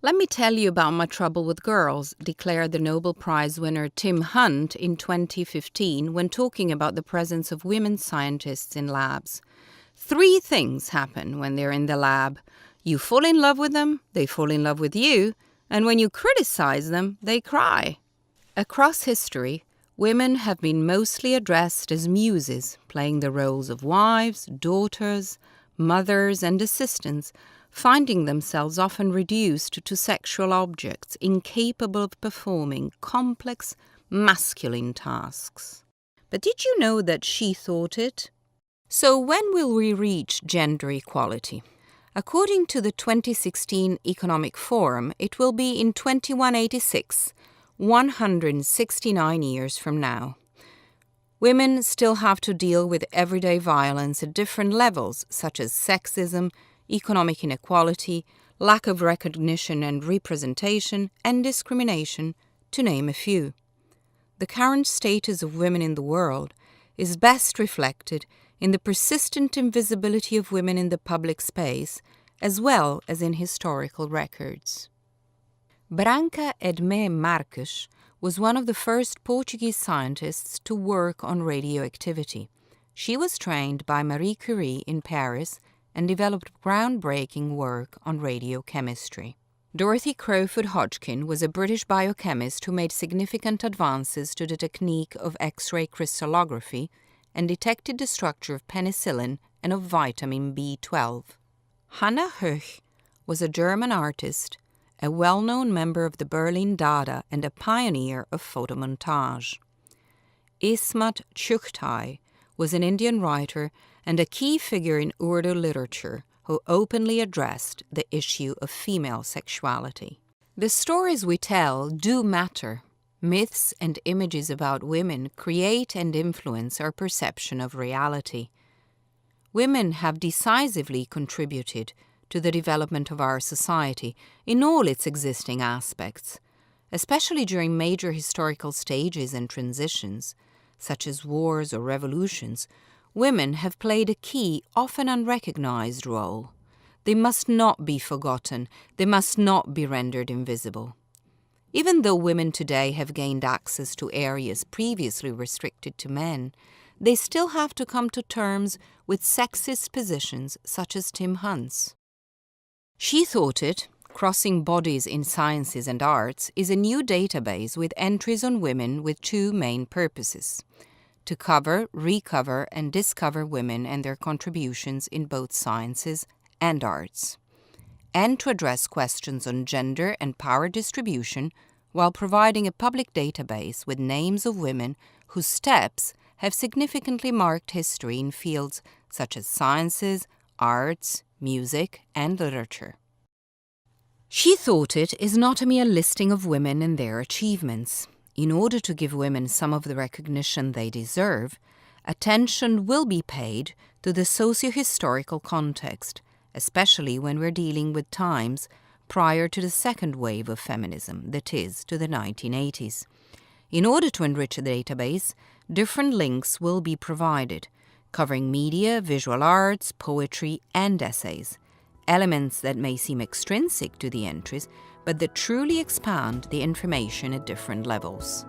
Let me tell you about my trouble with girls, declared the Nobel Prize winner Tim Hunt in 2015 when talking about the presence of women scientists in labs. 3 things happen when they're in the lab. You fall in love with them, they fall in love with you, and when you criticize them, they cry. Across history, women have been mostly addressed as muses, playing the roles of wives, daughters, mothers, and assistants, finding themselves often reduced to sexual objects incapable of performing complex, masculine tasks. But did you know that she thought it? So when will we reach gender equality? According to the 2016 Economic Forum, it will be in 2186, 169 years from now. Women still have to deal with everyday violence at different levels, such as sexism, economic inequality, lack of recognition and representation, and discrimination, to name a few. The current status of women in the world is best reflected in the persistent invisibility of women in the public space, as well as in historical records. Branca Edmé Marques was one of the first Portuguese scientists to work on radioactivity. She was trained by Marie Curie in Paris and developed groundbreaking work on radiochemistry. Dorothy Crowfoot Hodgkin was a British biochemist who made significant advances to the technique of X-ray crystallography and detected the structure of penicillin and of vitamin B12. Hannah Höch was a German artist, a well-known member of the Berlin Dada and a pioneer of photomontage. Ismat Chughtai was an Indian writer and a key figure in Urdu literature who openly addressed the issue of female sexuality. The stories we tell do matter. Myths and images about women create and influence our perception of reality. Women have decisively contributed to the development of our society in all its existing aspects, especially during major historical stages and transitions, such as wars or revolutions. Women have played a key, often unrecognized role. They must not be forgotten. They must not be rendered invisible. Even though women today have gained access to areas previously restricted to men, they still have to come to terms with sexist positions such as Tim Hunt's. She thought it, Crossing Bodies in Sciences and Arts, is a new database with entries on women with 2 main purposes: to cover, recover, and discover women and their contributions in both sciences and arts, and to address questions on gender and power distribution while providing a public database with names of women whose steps have significantly marked history in fields such as sciences, arts, music, and literature. She thought it is not a mere listing of women and their achievements. In order to give women some of the recognition they deserve, attention will be paid to the socio-historical context, especially when we're dealing with times prior to the second wave of feminism, that is, to the 1980s. In order to enrich the database, different links will be provided, covering media, visual arts, poetry, and essays, elements that may seem extrinsic to the entries, but that truly expand the information at different levels.